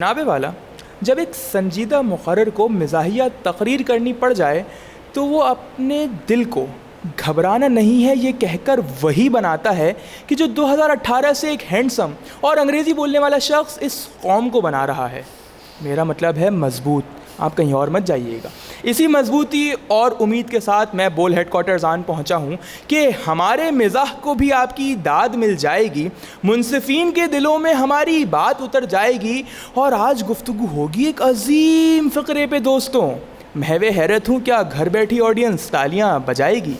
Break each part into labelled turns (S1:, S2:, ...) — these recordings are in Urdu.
S1: جناب والا، جب ایک سنجیدہ مقرر کو مزاحیہ تقریر کرنی پڑ جائے تو وہ اپنے دل کو گھبرانا نہیں ہے یہ کہہ کر وہی بناتا ہے کہ جو 2018 سے ایک ہینڈسم اور انگریزی بولنے والا شخص اس قوم کو بنا رہا ہے۔ میرا مطلب ہے مضبوط، آپ کہیں اور مت جائیے گا۔ اسی مضبوطی اور امید کے ساتھ میں بول ہیڈ کوارٹرز آن پہنچا ہوں کہ ہمارے مزاح کو بھی آپ کی داد مل جائے گی، منصفین کے دلوں میں ہماری بات اتر جائے گی، اور آج گفتگو ہوگی ایک عظیم فقرے پہ دوستوں۔ محو حیرت ہوں کیا گھر بیٹھی آڈینس تالیاں بجائے گی؟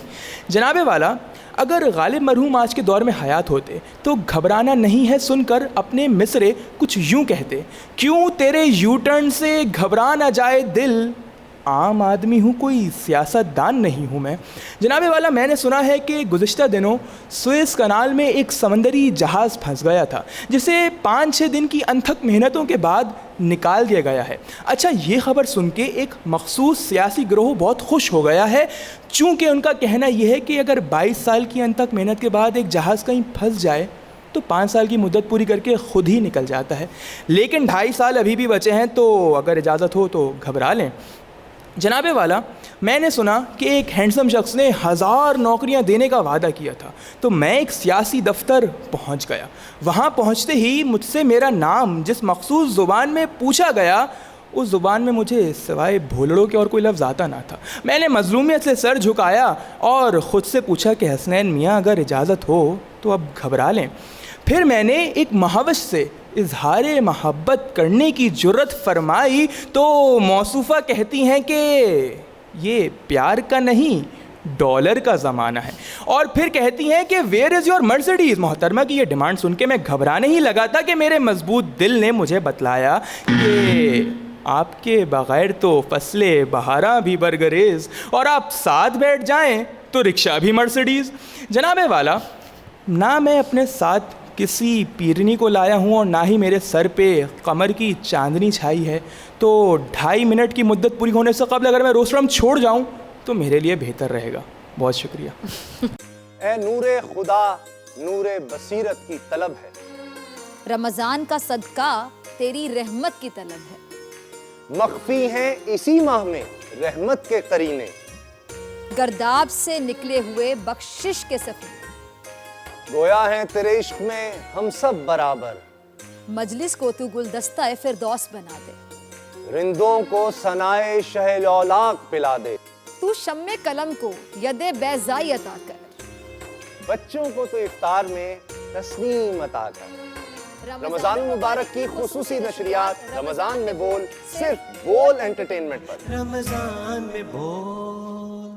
S1: جناب والا، اگر غالب مرحوم آج کے دور میں حیات ہوتے تو گھبرانا نہیں ہے سن کر اپنے مصرے کچھ یوں کہتے: کیوں تیرے یو ٹرن سے گھبرا نہ جائے دل، عام آدمی ہوں کوئی سیاست دان نہیں ہوں میں۔ جناب والا، میں نے سنا ہے کہ گزشتہ دنوں سوئز کنال میں ایک سمندری جہاز پھنس گیا تھا جسے 5-6 دن کی انتھک محنتوں کے بعد نکال دیا گیا ہے۔ اچھا، یہ خبر سن کے ایک مخصوص سیاسی گروہ بہت خوش ہو گیا ہے، چونکہ ان کا کہنا یہ ہے کہ اگر 22 سال کی انتھک محنت کے بعد ایک جہاز کہیں پھنس جائے تو 5 سال کی مدت پوری کر کے خود ہی نکل جاتا ہے، لیکن 2.5 سال ابھی بھی بچے ہیں، تو اگر اجازت ہو تو گھبرا لیں۔ جناب والا، میں نے سنا کہ ایک ہینڈسم شخص نے 1000 نوکریاں دینے کا وعدہ کیا تھا، تو میں ایک سیاسی دفتر پہنچ گیا۔ وہاں پہنچتے ہی مجھ سے میرا نام جس مخصوص زبان میں پوچھا گیا، اس زبان میں مجھے سوائے بھولڑوں کے اور کوئی لفظ آتا نہ تھا۔ میں نے مظلومیت سے سر جھکایا اور خود سے پوچھا کہ حسنین میاں اگر اجازت ہو تو اب گھبرا لیں۔ پھر میں نے ایک مہوش سے اظہار محبت کرنے کی جرت فرمائی تو موصوفہ کہتی ہیں کہ یہ پیار کا نہیں ڈالر کا زمانہ ہے، اور پھر کہتی ہیں کہ ویئر از یور مرسڈیز۔ محترمہ کی یہ ڈیمانڈ سن کے میں گھبرانے ہی لگا تھا کہ میرے مضبوط دل نے مجھے بتلایا کہ آپ کے بغیر تو فصل بہاراں بھی برگریز، اور آپ ساتھ بیٹھ جائیں تو رکشہ بھی مرسڈیز۔ جناب والا، نہ میں اپنے ساتھ کسی پیرنی کو لایا ہوں اور نہ ہی میرے سر پہ قمر کی چاندنی چھائی ہے، تو 2.5 منٹ کی مدت پوری ہونے سے قبل اگر میں روسٹرم چھوڑ جاؤں تو میرے لیے بہتر رہے گا۔ بہت شکریہ۔
S2: اے نور خدا، نور بصیرت کی طلب ہے،
S3: رمضان کا صدقہ تیری رحمت کی طلب ہے،
S2: مخفی ہیں اسی ماہ میں رحمت کے قرینے،
S3: گرداب سے نکلے ہوئے بخشش کے سفیر،
S2: گویا ہیں تیرے عشق میں ہم سب برابر،
S3: مجلس کو تو گلدستہ فردوس بنا دے،
S2: رندوں کو ثنائے شہ لولاک پلا دے،
S3: تو شم قلم کو ید بیضائی عطا کر،
S2: بچوں کو تو افطار میں تسنیم عطا کر۔ رمضان مبارک کی خصوصی نشریات رمضان میں بول، صرف بول انٹرٹینمنٹ پر۔
S4: رمضان میں بول